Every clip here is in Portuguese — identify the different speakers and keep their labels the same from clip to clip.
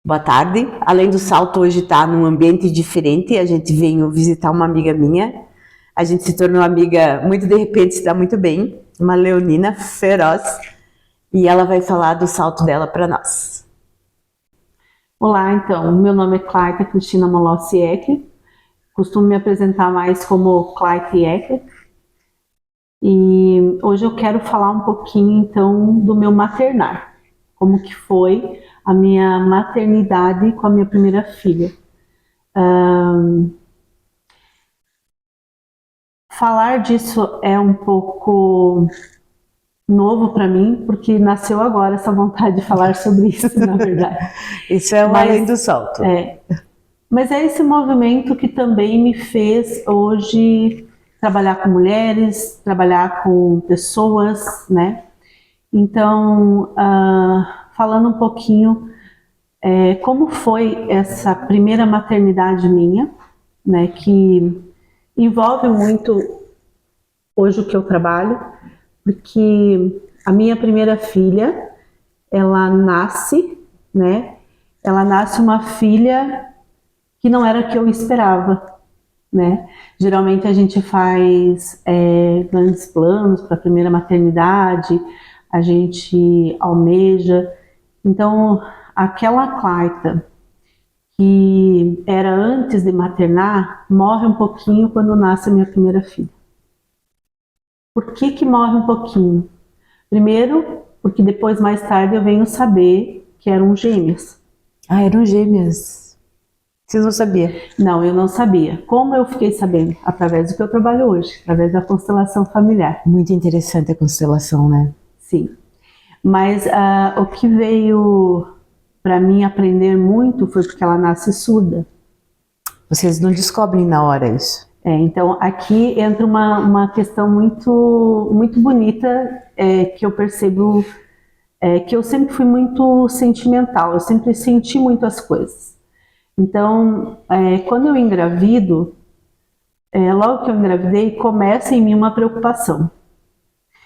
Speaker 1: Boa tarde. Além do salto, hoje está num ambiente diferente. A gente veio visitar uma amiga minha. A gente se tornou amiga muito de repente, se dá muito bem. Uma leonina feroz. E ela vai falar do salto dela para nós.
Speaker 2: Olá, então. Meu nome é Clarta Cristina Molossi Ecker. Costumo me apresentar mais como Clarta Ecker. E hoje eu quero falar um pouquinho, então, do meu maternar. Como que foi a minha maternidade com a minha primeira filha. Falar disso é um pouco novo para mim, porque nasceu agora essa vontade de falar sobre isso, na verdade.
Speaker 1: Isso é além do salto.
Speaker 2: Mas é esse movimento que também me fez hoje trabalhar com mulheres, trabalhar com pessoas, né? Então, falando um pouquinho como foi essa primeira maternidade minha, né? Que envolve muito hoje o que eu trabalho, porque a minha primeira filha, ela nasce, né? Ela nasce uma filha que não era o que eu esperava, né? Geralmente a gente faz grandes planos para a primeira maternidade, a gente almeja. Então, aquela Clarta que era antes de maternar, morre um pouquinho quando nasce a minha primeira filha. Por que morre um pouquinho? Primeiro, porque depois, mais tarde, eu venho saber que eram gêmeas.
Speaker 1: Ah, eram gêmeas. Você não sabia?
Speaker 2: Não, eu não sabia. Como eu fiquei sabendo? Através do que eu trabalho hoje, através da constelação familiar.
Speaker 1: Muito interessante a constelação, né?
Speaker 2: Sim. Mas o que veio para mim aprender muito foi porque ela nasce surda.
Speaker 1: Vocês não descobrem na hora isso?
Speaker 2: Então aqui entra uma questão muito, muito bonita que eu percebo que eu sempre fui muito sentimental, eu sempre senti muito as coisas. Então, quando eu engravido, logo que eu engravidei, começa em mim uma preocupação.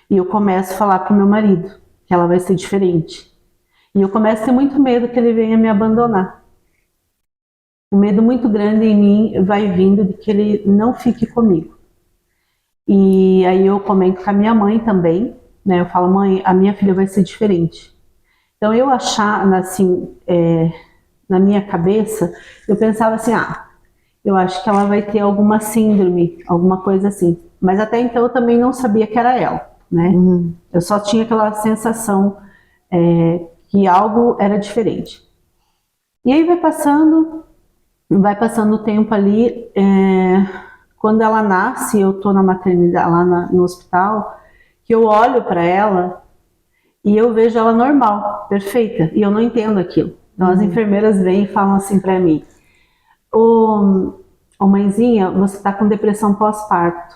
Speaker 2: E eu começo a falar para o meu marido que ela vai ser diferente. E eu começo a ter muito medo que ele venha me abandonar. Um medo muito grande em mim vai vindo de que ele não fique comigo. E aí eu comento com a minha mãe também, né? Eu falo, mãe, a minha filha vai ser diferente. Então eu achava, assim, na minha cabeça, eu pensava assim, eu acho que ela vai ter alguma síndrome, alguma coisa assim. Mas até então eu também não sabia que era ela, né? Eu só tinha aquela sensação que algo era diferente. E aí vai passando o tempo ali, quando ela nasce, eu tô na maternidade, lá no hospital, que eu olho para ela e eu vejo ela normal, perfeita, e eu não entendo aquilo. Então as enfermeiras vêm e falam assim para mim, ô mãezinha, você tá com depressão pós-parto.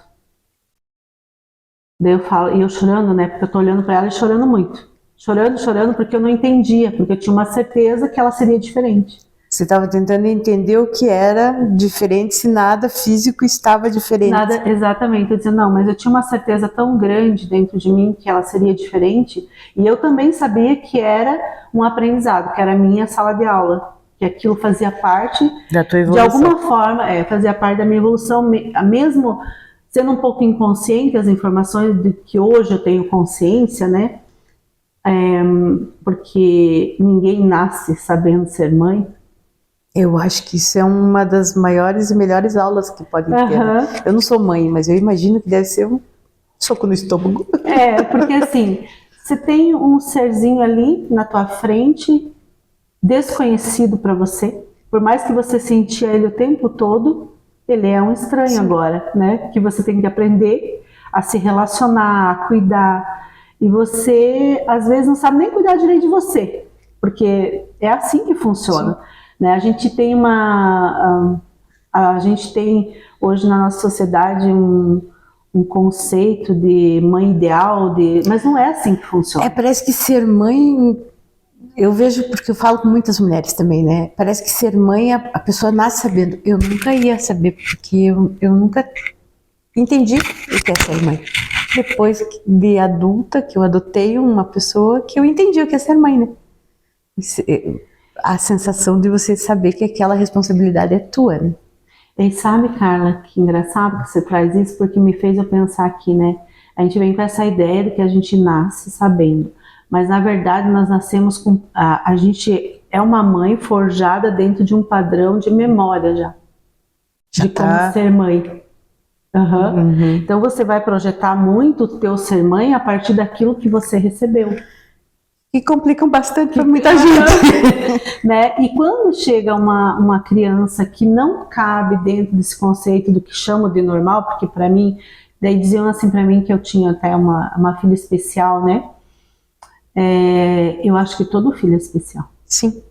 Speaker 2: Daí eu falo, e eu chorando, né, porque eu tô olhando para ela e chorando muito. Chorando, porque eu não entendia, porque eu tinha uma certeza que ela seria diferente.
Speaker 1: Você estava tentando entender o que era diferente, se nada físico estava diferente.
Speaker 2: Nada, exatamente. Eu dizia, não, mas eu tinha uma certeza tão grande dentro de mim que ela seria diferente, e eu também sabia que era um aprendizado, que era a minha sala de aula, que aquilo fazia parte
Speaker 1: da tua evolução.
Speaker 2: De alguma forma, fazia parte da minha evolução, mesmo sendo um pouco inconsciente as informações de que hoje eu tenho consciência, né? Porque ninguém nasce sabendo ser mãe.
Speaker 1: Eu acho que isso é uma das maiores e melhores aulas que pode ter. Né? Eu não sou mãe, mas eu imagino que deve ser um soco no estômago.
Speaker 2: Porque assim, você tem um serzinho ali na tua frente, desconhecido para você. Por mais que você sentia ele o tempo todo, ele é um estranho. Sim. Agora, né? Que você tem que aprender a se relacionar, a cuidar. E você, às vezes, não sabe nem cuidar direito de você, porque é assim que funciona. Né? A gente tem hoje na nossa sociedade um conceito de mãe ideal, mas não é assim que funciona.
Speaker 1: Parece que ser mãe, eu vejo, porque eu falo com muitas mulheres também, né? Parece que ser mãe, a pessoa nasce sabendo. Eu nunca ia saber, porque eu nunca entendi o que é ser mãe. Depois de adulta, que eu adotei uma pessoa, que eu entendi o que é ser mãe, né? a sensação de você saber que aquela responsabilidade é tua, né?
Speaker 2: E sabe, Carla, que engraçado que você traz isso, porque me fez eu pensar aqui, né? A gente vem com essa ideia de que a gente nasce sabendo, mas na verdade nós nascemos com... A gente é uma mãe forjada dentro de um padrão de memória já de como ser mãe. Então você vai projetar muito o teu ser mãe a partir daquilo que você recebeu.
Speaker 1: E complicam bastante para muita gente.
Speaker 2: Né? E quando chega uma criança que não cabe dentro desse conceito do que chamo de normal, porque para mim, daí diziam assim para mim que eu tinha até uma filha especial, né? Eu acho que todo filho é especial.
Speaker 1: Sim.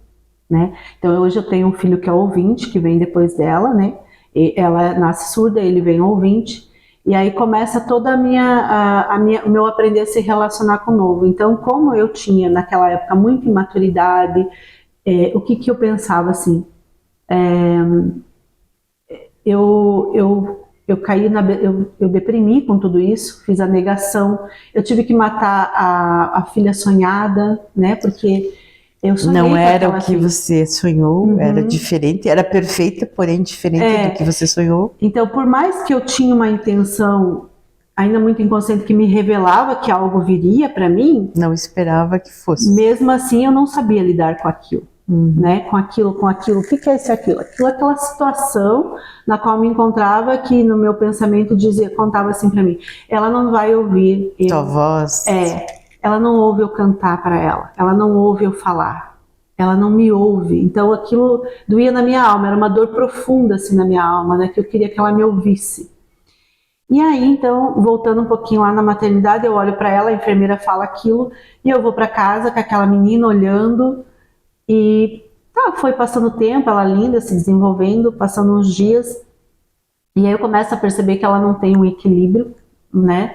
Speaker 2: Né? Então hoje eu tenho um filho que é ouvinte, que vem depois dela, né? E ela nasce surda, ele vem ouvinte. E aí começa toda o meu aprender a se relacionar com o novo. Então, como eu tinha naquela época muita imaturidade, o que eu pensava assim? Eu caí eu deprimi com tudo isso, fiz a negação. Eu tive que matar a filha sonhada, né? Porque eu sonhei
Speaker 1: não era o que
Speaker 2: filha.
Speaker 1: você sonhou, era diferente, era perfeita, porém diferente do que você sonhou.
Speaker 2: Então, por mais que eu tinha uma intenção ainda muito inconsciente que me revelava que algo viria para mim,
Speaker 1: não esperava que fosse.
Speaker 2: Mesmo assim, eu não sabia lidar com aquilo, né? Com aquilo. O que é esse aquilo? Aquilo é aquela situação na qual eu me encontrava que no meu pensamento contava assim para mim: ela não vai ouvir
Speaker 1: tua voz.
Speaker 2: Ela não ouve eu cantar para ela, ela não ouve eu falar, ela não me ouve. Então aquilo doía na minha alma, era uma dor profunda assim na minha alma, né? Que eu queria que ela me ouvisse. E aí, então, voltando um pouquinho lá na maternidade, eu olho para ela, a enfermeira fala aquilo, e eu vou para casa com aquela menina olhando, e foi passando o tempo, ela linda, se desenvolvendo, passando uns dias, e aí eu começo a perceber que ela não tem um equilíbrio, né?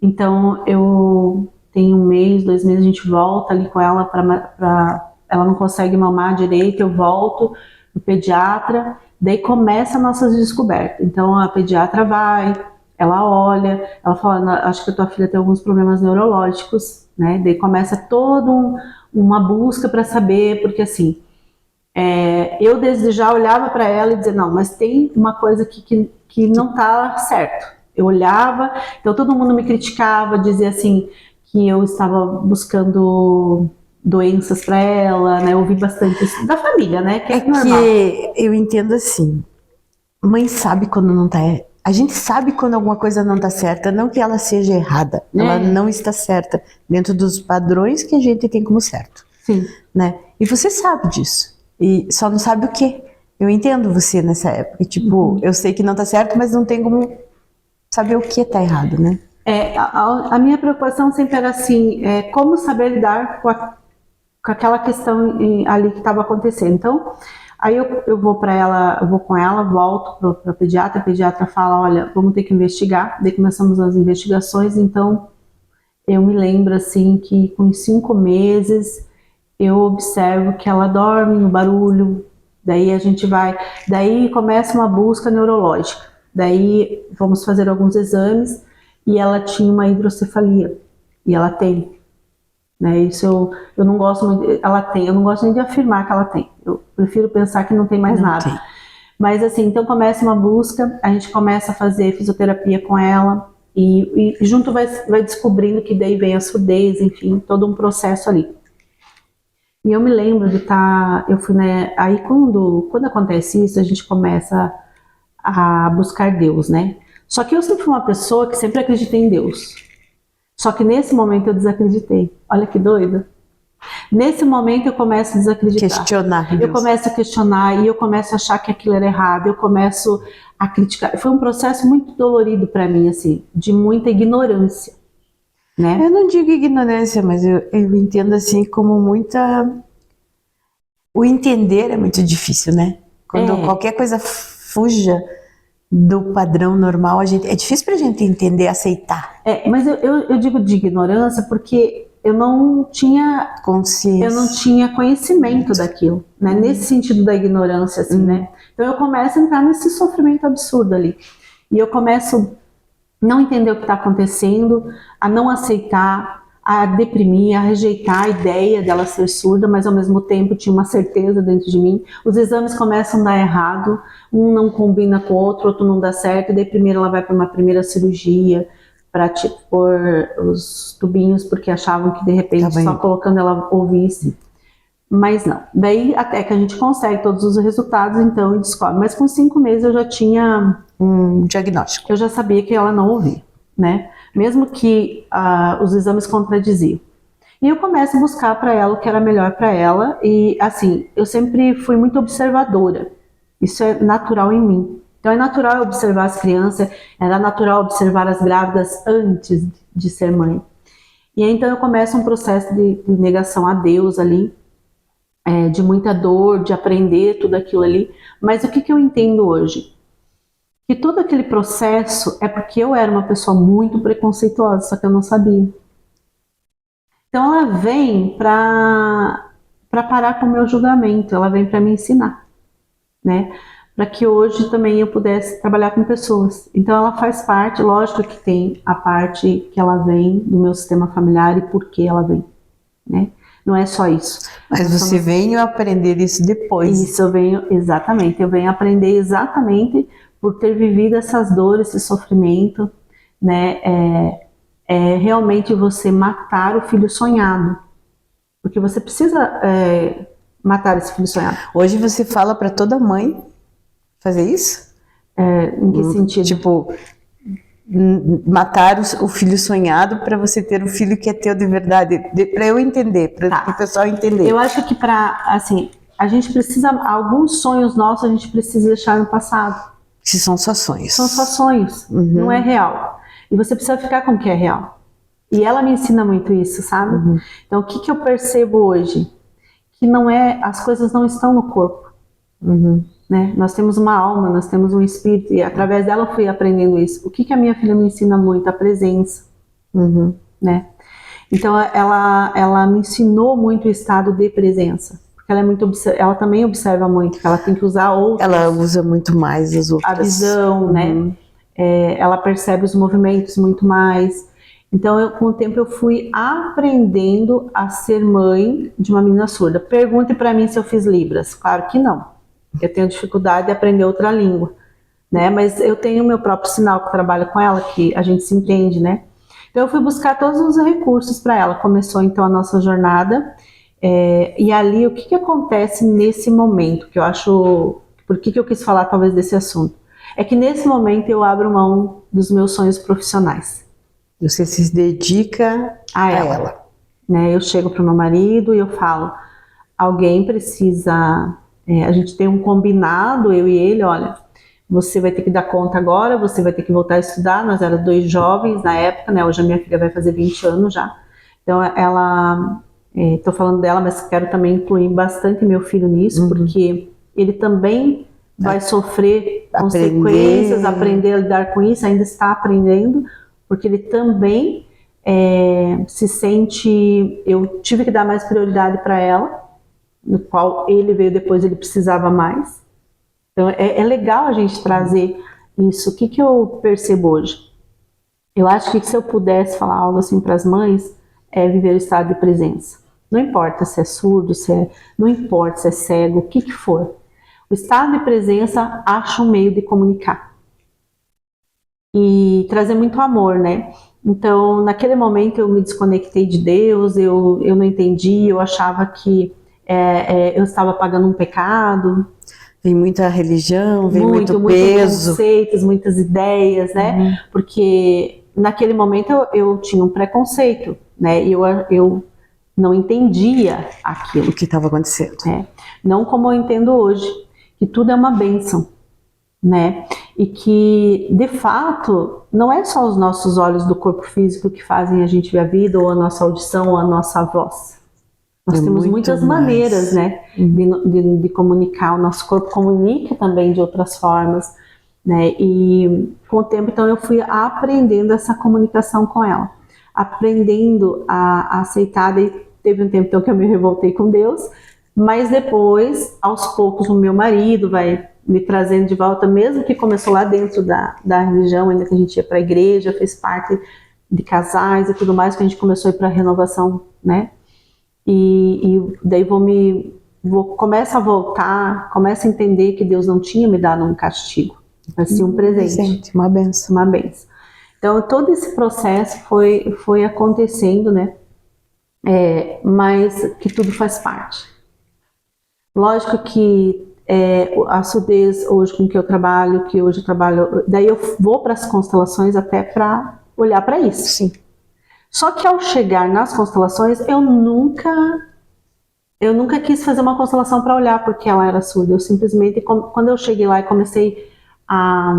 Speaker 2: Então, eu tenho 1 mês, 2 meses, a gente volta ali com ela, ela não consegue mamar direito, eu volto no pediatra, daí começa as nossas descobertas. Então, a pediatra vai... Ela olha, ela fala, acho que a tua filha tem alguns problemas neurológicos, né? Daí começa toda uma busca para saber, porque assim, eu desde já olhava para ela e dizia, não, mas tem uma coisa que não tá certo. Eu olhava, então todo mundo me criticava, dizia assim, que eu estava buscando doenças para ela, né? Eu ouvi bastante isso da família, né? Que é normal.
Speaker 1: Que eu entendo assim, mãe sabe quando não tá... A gente sabe quando alguma coisa não está certa, não que ela seja errada, ela não está certa dentro dos padrões que a gente tem como certo.
Speaker 2: Sim.
Speaker 1: Né? E você sabe disso, e só não sabe o que. Eu entendo você nessa época, tipo, eu sei que não está certo, mas não tem como saber o que está errado, né?
Speaker 2: A minha preocupação sempre era assim, como saber lidar com aquela questão ali que estava acontecendo. Então, aí eu vou para ela, eu vou com ela, volto para a pediatra fala, olha, vamos ter que investigar. Daí começamos as investigações, então eu me lembro assim que com 5 meses eu observo que ela dorme no barulho, daí a gente daí começa uma busca neurológica, daí vamos fazer alguns exames e ela tinha uma hidrocefalia, e ela tem. Né, isso eu não gosto muito, ela tem, eu não gosto nem de afirmar que ela tem, eu prefiro pensar que não tem mais nada. Tem. Mas assim, então começa uma busca, a gente começa a fazer fisioterapia com ela e junto vai descobrindo que daí vem a surdez, enfim, todo um processo ali. E eu me lembro de eu fui, né, aí quando acontece isso, a gente começa a buscar Deus, né? Só que eu sempre fui uma pessoa que sempre acreditei em Deus. Só que nesse momento eu desacreditei. Olha que doido. Nesse momento eu começo a desacreditar.
Speaker 1: Questionar Deus.
Speaker 2: Eu começo a questionar e eu começo a achar que aquilo era errado. Eu começo a criticar. Foi um processo muito dolorido para mim, assim, de muita ignorância. Né?
Speaker 1: Eu não digo ignorância, mas eu entendo assim como muita... O entender é muito difícil, né? Quando qualquer coisa fuja do padrão normal, é difícil pra gente entender, aceitar.
Speaker 2: Mas eu digo de ignorância porque eu não tinha
Speaker 1: consciência,
Speaker 2: eu não tinha conhecimento daquilo, né? Nesse sentido da ignorância, assim, né? Então eu começo a entrar nesse sofrimento absurdo ali. E eu começo a não entender o que está acontecendo, a não aceitar, a deprimir, a rejeitar a ideia dela ser surda, mas ao mesmo tempo tinha uma certeza dentro de mim. Os exames começam a dar errado, um não combina com o outro, outro não dá certo, e daí primeiro ela vai para uma primeira cirurgia para pôr os tubinhos, porque achavam que de repente só colocando ela ouvisse. Mas não. Daí até que a gente consegue todos os resultados, então, e descobre. Mas com 5 meses eu já tinha
Speaker 1: um diagnóstico.
Speaker 2: Eu já sabia que ela não ouvia, né? Mesmo que os exames contradiziam. E eu começo a buscar para ela o que era melhor para ela. E assim, eu sempre fui muito observadora. Isso é natural em mim. Então é natural observar as crianças, era natural observar as grávidas antes de ser mãe. E aí, então eu começo um processo de negação a Deus ali, de muita dor, de aprender tudo aquilo ali. Mas o que eu entendo hoje? Que todo aquele processo é porque eu era uma pessoa muito preconceituosa, só que eu não sabia. Então ela vem para parar com o meu julgamento, ela vem para me ensinar, né? Para que hoje também eu pudesse trabalhar com pessoas. Então ela faz parte, lógico que tem a parte que ela vem do meu sistema familiar e por que ela vem, né? Não é só isso.
Speaker 1: Mas você veio aprender isso depois.
Speaker 2: Isso, eu venho aprender exatamente por ter vivido essas dores, esse sofrimento, né? Realmente você matar o filho sonhado. Porque você precisa matar esse filho sonhado.
Speaker 1: Hoje você fala para toda mãe fazer isso?
Speaker 2: Em que sentido?
Speaker 1: Tipo, matar o filho sonhado para você ter um filho que é teu de verdade, para eu entender, para o pessoal entender.
Speaker 2: Eu acho que a gente precisa, alguns sonhos nossos a gente precisa deixar no passado.
Speaker 1: Se são só sonhos.
Speaker 2: São só sonhos, não é real. E você precisa ficar com o que é real. E ela me ensina muito isso, sabe? Então o que eu percebo hoje? Que as coisas não estão no corpo. Né? Nós temos uma alma, nós temos um espírito, e através dela eu fui aprendendo isso. O que a minha filha me ensina muito? A presença, né? Então ela me ensinou muito o estado de presença, porque ela também observa muito, que ela tem que usar outros.
Speaker 1: Ela usa muito mais as outras.
Speaker 2: A visão, né? Ela percebe os movimentos muito mais. Então, com o tempo, eu fui aprendendo a ser mãe de uma menina surda. Pergunte para mim se eu fiz Libras. Claro que não. Eu tenho dificuldade de aprender outra língua, né? Mas eu tenho o meu próprio sinal que trabalho com ela, que a gente se entende, né? Então eu fui buscar todos os recursos para ela. Começou então a nossa jornada. E ali, o que acontece nesse momento? Que eu acho... Por que eu quis falar talvez desse assunto? É que nesse momento eu abro mão dos meus sonhos profissionais.
Speaker 1: Você se dedica a ela.
Speaker 2: Né? Eu chego para o meu marido e eu falo, alguém precisa... a gente tem um combinado, eu e ele, olha, você vai ter que dar conta agora, você vai ter que voltar a estudar. Nós éramos 2 jovens na época, né? Hoje a minha filha vai fazer 20 anos já. Então ela, estou falando dela, mas quero também incluir bastante meu filho nisso, porque ele também vai sofrer consequências, aprender a lidar com isso, ainda está aprendendo, porque ele também se sente, eu tive que dar mais prioridade para ela, no qual ele veio depois, ele precisava mais. Então é legal a gente trazer isso. O que eu percebo hoje? Eu acho que se eu pudesse falar algo assim para as mães, é viver o estado de presença. Não importa se é surdo, não importa se é cego, o que for. O estado de presença acha um meio de comunicar. E trazer muito amor, né? Então, naquele momento eu me desconectei de Deus, eu não entendi, eu achava que eu estava pagando um pecado.
Speaker 1: Vem muita religião, vem muito peso.
Speaker 2: Muitos conceitos, muitas ideias, né? Porque naquele momento eu tinha um preconceito, né? E eu não entendia aquilo.
Speaker 1: O que estava acontecendo.
Speaker 2: Não como eu entendo hoje, que tudo é uma bênção, né? E que, de fato, não é só os nossos olhos do corpo físico que fazem a gente ver a vida, ou a nossa audição, ou a nossa voz. Nós temos muitas maneiras, né, de comunicar. O nosso corpo comunica também de outras formas, né? E com o tempo, então, eu fui aprendendo essa comunicação com ela, aprendendo a aceitar. E teve um tempo então que eu me revoltei com Deus, mas depois, aos poucos, o meu marido vai me trazendo de volta, mesmo que começou lá dentro da religião, ainda que a gente ia para a igreja, fez parte de casais e tudo mais, que a gente começou a ir para renovação, né? E daí começa a voltar, começa a entender que Deus não tinha me dado um castigo, mas sim um presente.
Speaker 1: Uma benção.
Speaker 2: Uma benção. Então, todo esse processo foi acontecendo, né? Mas que tudo faz parte. Lógico que a surdez hoje com que eu trabalho, daí eu vou para as constelações até para olhar para isso.
Speaker 1: Sim.
Speaker 2: Só que ao chegar nas constelações, eu nunca quis fazer uma constelação para olhar porque ela era surda. Eu simplesmente, quando eu cheguei lá e comecei a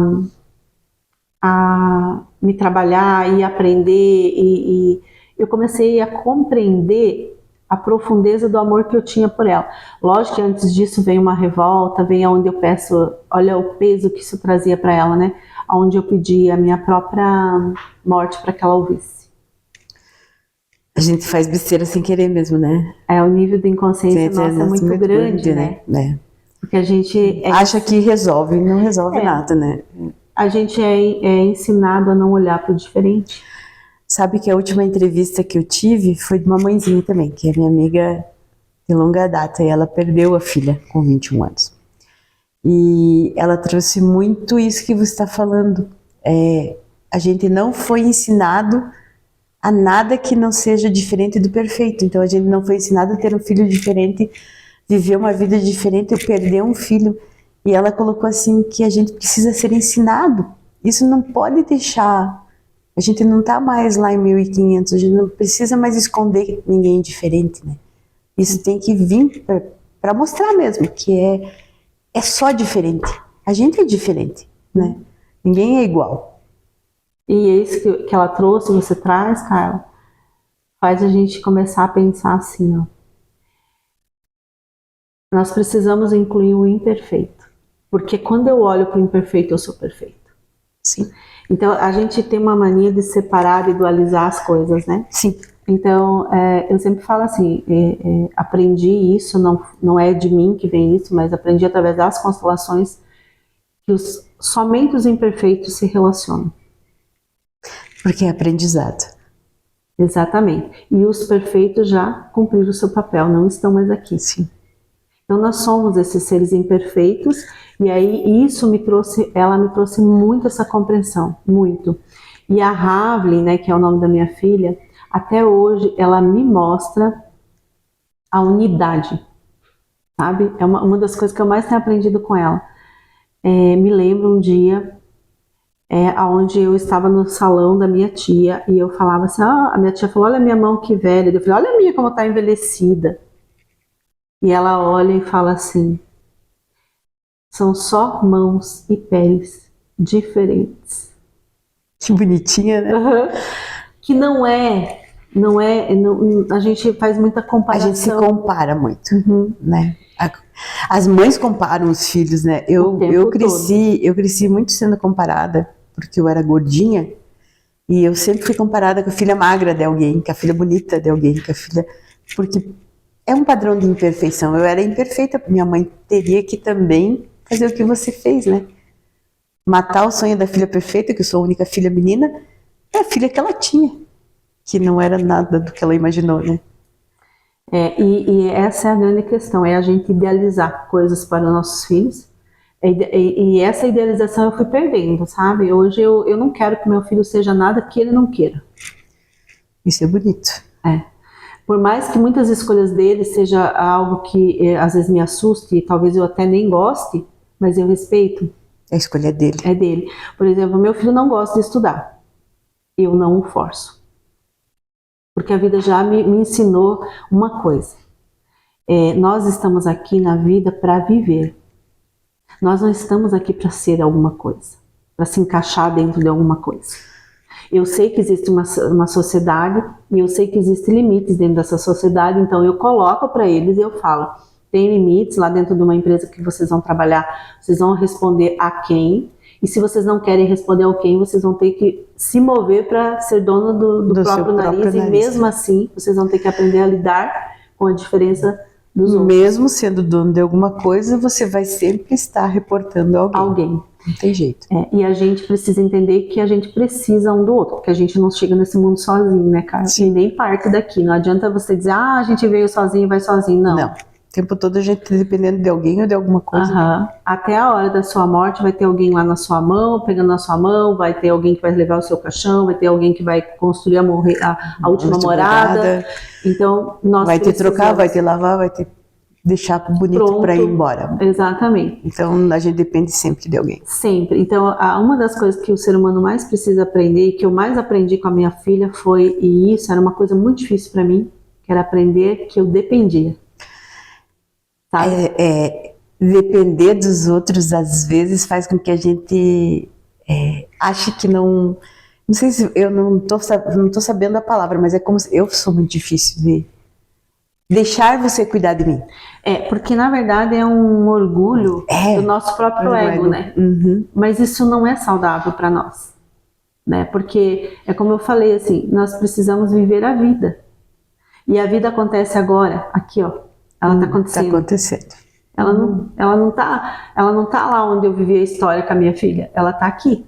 Speaker 2: me trabalhar e aprender, e eu comecei a compreender a profundeza do amor que eu tinha por ela. Lógico que antes disso vem uma revolta, vem aonde eu peço, olha o peso que isso trazia para ela, né? Onde eu pedi a minha própria morte para que ela ouvisse.
Speaker 1: A gente faz besteira sem querer mesmo, né?
Speaker 2: O nível de inconsciência nossa é muito grande, né? Porque a gente
Speaker 1: acha que resolve, não resolve nada, né?
Speaker 2: A gente é ensinado a não olhar para o diferente.
Speaker 1: Sabe que a última entrevista que eu tive foi de uma mãezinha também, que é minha amiga de longa data, e ela perdeu a filha com 21 anos. E ela trouxe muito isso que você está falando. A gente não foi ensinado a nada que não seja diferente do perfeito. Então a gente não foi ensinado a ter um filho diferente, viver uma vida diferente, ou perder um filho. E ela colocou assim que a gente precisa ser ensinado. Isso não pode deixar. A gente não está mais lá em 1500, a gente não precisa mais esconder ninguém diferente, né? Isso tem que vir para mostrar mesmo que é só diferente. A gente é diferente, né? Ninguém é igual.
Speaker 2: E é isso que ela trouxe, você traz, Carla, faz a gente começar a pensar assim, ó. Nós precisamos incluir o imperfeito. Porque quando eu olho para o imperfeito, eu sou perfeito.
Speaker 1: Sim.
Speaker 2: Então, a gente tem uma mania de separar e dualizar as coisas, né?
Speaker 1: Sim.
Speaker 2: Então, eu sempre falo assim, aprendi isso, não é de mim que vem isso, mas aprendi através das constelações que somente os imperfeitos se relacionam.
Speaker 1: Porque é aprendizado.
Speaker 2: Exatamente. E os perfeitos já cumpriram o seu papel, não estão mais aqui.
Speaker 1: Sim.
Speaker 2: Então, nós somos esses seres imperfeitos, e aí ela me trouxe muito essa compreensão, muito. E a Havli, né, que é o nome da minha filha, até hoje ela me mostra a unidade, sabe? É uma das coisas que eu mais tenho aprendido com ela. Me lembro um dia onde eu estava no salão da minha tia e eu falava assim, a minha tia falou, olha a minha mão que velha. Eu falei, olha a minha como está envelhecida. E ela olha e fala assim, são só mãos e peles diferentes.
Speaker 1: Que bonitinha, né?
Speaker 2: Uhum. Que a gente faz muita comparação.
Speaker 1: A gente se compara muito,
Speaker 2: uhum.
Speaker 1: né? As mães comparam os filhos, né? Eu cresci muito sendo comparada, porque eu era gordinha, e eu sempre fui comparada com a filha magra de alguém, com a filha bonita de alguém, com a filha... Porque é um padrão de imperfeição. Eu era imperfeita, minha mãe teria que também fazer o que você fez, né? Matar o sonho da filha perfeita, que eu sou a única filha menina, é a filha que ela tinha, que não era nada do que ela imaginou, né?
Speaker 2: E essa é a grande questão, é a gente idealizar coisas para os nossos filhos, e essa idealização eu fui perdendo, sabe? Hoje eu não quero que meu filho seja nada que ele não queira.
Speaker 1: Isso é bonito.
Speaker 2: Por mais que muitas escolhas dele seja algo que às vezes me assuste, e talvez eu até nem goste, mas eu respeito.
Speaker 1: A escolha é dele.
Speaker 2: É dele. Por exemplo, meu filho não gosta de estudar. Eu não o forço. Porque a vida já me ensinou uma coisa. Nós estamos aqui na vida para viver. Nós não estamos aqui para ser alguma coisa, para se encaixar dentro de alguma coisa. Eu sei que existe uma sociedade e eu sei que existem limites dentro dessa sociedade, então eu coloco para eles e eu falo, tem limites lá dentro de uma empresa que vocês vão trabalhar, vocês vão responder a quem, e se vocês não querem responder ao quem, vocês vão ter que se mover para ser dono do próprio nariz, e mesmo assim vocês vão ter que aprender a lidar com a diferença dos outros.
Speaker 1: Mesmo sendo dono de alguma coisa, você vai sempre estar reportando a alguém. Não tem jeito.
Speaker 2: E a gente precisa entender que a gente precisa um do outro, porque a gente não chega nesse mundo sozinho, né, cara?
Speaker 1: Sim.
Speaker 2: E nem parte daqui. Não adianta você dizer, a gente veio sozinho e vai sozinho. Não.
Speaker 1: O tempo todo a gente tá dependendo de alguém ou de alguma coisa.
Speaker 2: Até a hora da sua morte vai ter alguém lá na sua mão, pegando na sua mão, vai ter alguém que vai levar o seu caixão, vai ter alguém que vai construir a última morada. Então, nós
Speaker 1: vai ter trocar, vai ter lavar, vai ter deixar bonito para ir embora.
Speaker 2: Exatamente.
Speaker 1: Então a gente depende sempre de alguém.
Speaker 2: Sempre. Então uma das coisas que o ser humano mais precisa aprender e que eu mais aprendi com a minha filha foi, e isso era uma coisa muito difícil para mim, que era aprender que eu dependia. Sabe?
Speaker 1: Depender dos outros às vezes faz com que a gente ache que não sei se eu não tô sabendo a palavra, mas é como se eu sou muito difícil de deixar você cuidar de mim.
Speaker 2: Porque na verdade é um orgulho do nosso próprio ego, né?
Speaker 1: Uhum.
Speaker 2: Mas isso não é saudável para nós, né? Porque é como eu falei, assim, nós precisamos viver a vida. E a vida acontece agora, aqui, ó. Ela tá acontecendo.
Speaker 1: Tá acontecendo.
Speaker 2: Ela não tá lá onde eu vivi a história com a minha filha. Ela tá aqui.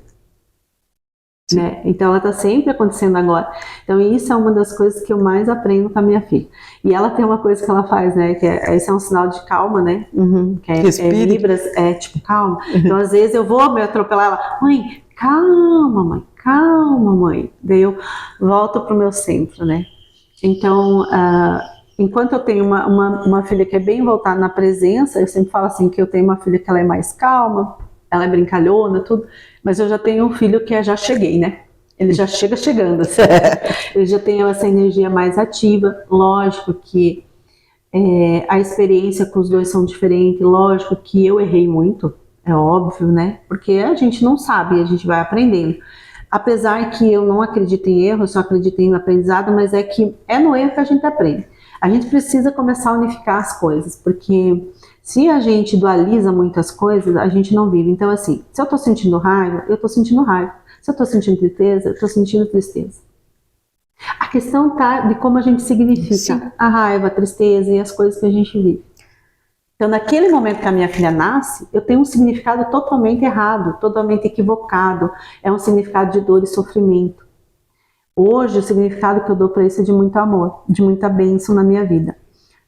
Speaker 2: Né? Então ela está sempre acontecendo agora. Então isso é uma das coisas que eu mais aprendo com a minha filha. E ela tem uma coisa que ela faz, né? Que esse é um sinal de calma, né?
Speaker 1: Uhum.
Speaker 2: Que é Libras, tipo calma. Então às vezes eu vou me atropelar, ela, mãe, calma, mãe. Daí eu volto pro meu centro, né? Então enquanto eu tenho uma filha que é bem voltada na presença, eu sempre falo assim que eu tenho uma filha que ela é mais calma, ela é brincalhona, tudo. Mas eu já tenho um filho que já cheguei, né? Ele já chega chegando, assim. Ele já tem essa energia mais ativa. Lógico que a experiência com os dois são diferentes. Lógico que eu errei muito, é óbvio, né? Porque a gente não sabe, a gente vai aprendendo. Apesar que eu não acredito em erro, eu só acredito em aprendizado, mas é que é no erro que a gente aprende. A gente precisa começar a unificar as coisas, porque se a gente dualiza muitas coisas, a gente não vive. Então, assim, se eu tô sentindo raiva, eu tô sentindo raiva. Se eu tô sentindo tristeza, eu tô sentindo tristeza. A questão tá de como a gente significa a raiva, a tristeza e as coisas que a gente vive. Então, naquele momento que a minha filha nasce, eu tenho um significado totalmente errado, totalmente equivocado. É um significado de dor e sofrimento. Hoje, o significado que eu dou para isso é de muito amor, de muita bênção na minha vida.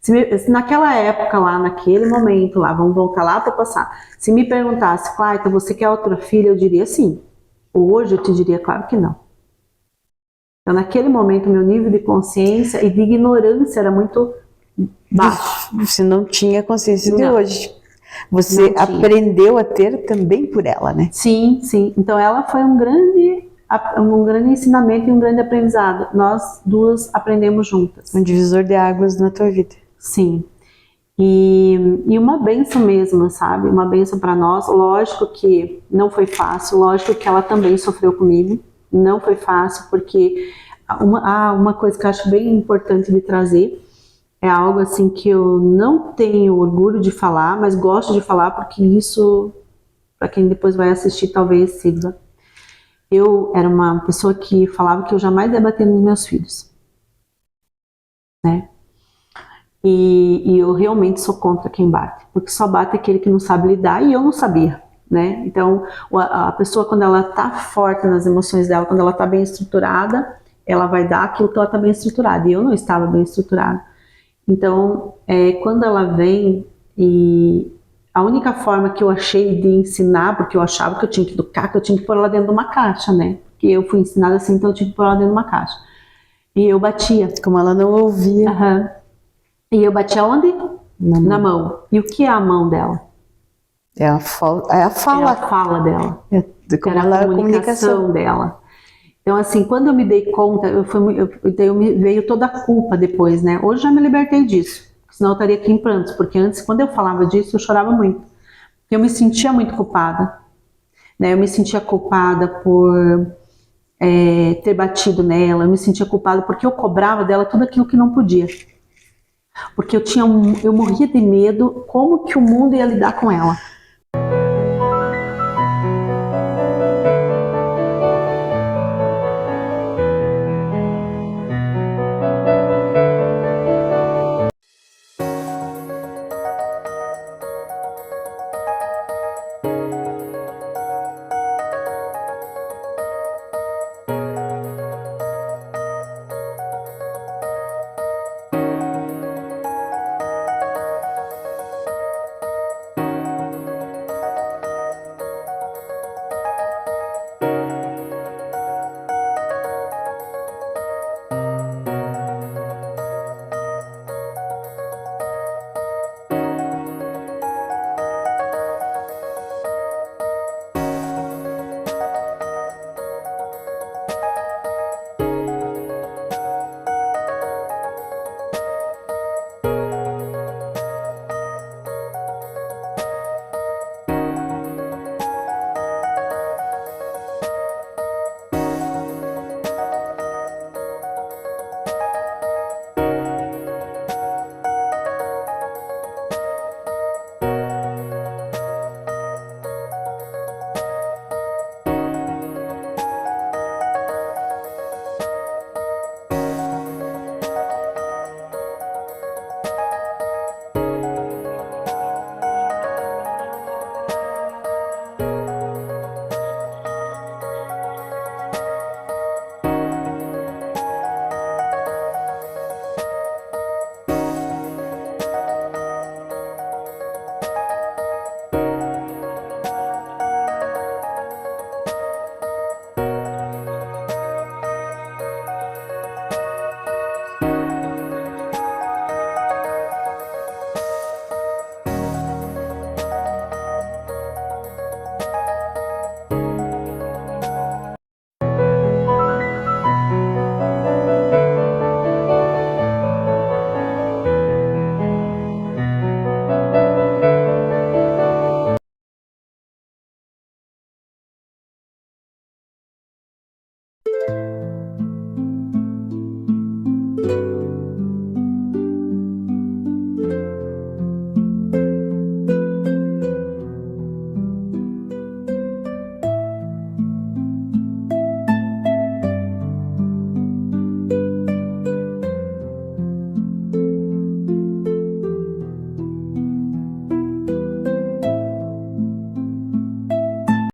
Speaker 2: Se naquela época lá, naquele momento lá, vamos voltar lá para o passado, se me perguntasse, Clayton, você quer outra filha? Eu diria sim. Hoje eu te diria, claro que não. Então naquele momento meu nível de consciência e de ignorância era muito baixo.
Speaker 1: Você não tinha consciência de hoje. Você aprendeu a ter também por ela, né?
Speaker 2: Sim. Então ela foi um grande ensinamento e um grande aprendizado. Nós duas aprendemos juntas.
Speaker 1: Um divisor de águas na tua vida.
Speaker 2: Sim. E uma bênção mesmo, sabe? Uma bênção para nós. Lógico que não foi fácil, lógico que ela também sofreu comigo. Não foi fácil, porque uma coisa que eu acho bem importante de trazer é algo assim que eu não tenho orgulho de falar, mas gosto de falar porque isso, para quem depois vai assistir, talvez sirva. Eu era uma pessoa que falava que eu jamais ia bater nos meus filhos, né? E eu realmente sou contra quem bate, porque só bate aquele que não sabe lidar, e eu não sabia, né? Então, a pessoa, quando ela tá forte nas emoções dela, quando ela tá bem estruturada, ela vai dar aquilo que ela tá bem estruturada, e eu não estava bem estruturada. Então, quando ela vem, e a única forma que eu achei de ensinar, porque eu achava que eu tinha que educar, que eu tinha que pôr ela dentro de uma caixa, né? Porque eu fui ensinada assim, então eu tinha que pôr ela dentro de uma caixa. E eu batia.
Speaker 1: Como ela não ouvia.
Speaker 2: Uhum. E eu batia onde? Na mão. E o que é a mão dela?
Speaker 1: É a fala.
Speaker 2: É a fala dela.
Speaker 1: Como
Speaker 2: era a comunicação dela. Então, assim, quando eu me dei conta, veio toda a culpa depois, né? Hoje já me libertei disso. Senão eu estaria aqui em prantos. Porque antes, quando eu falava disso, eu chorava muito. Eu me sentia muito culpada. Né? Eu me sentia culpada por ter batido nela. Eu me sentia culpada porque eu cobrava dela tudo aquilo que não podia. Porque eu morria de medo como que o mundo ia lidar com ela.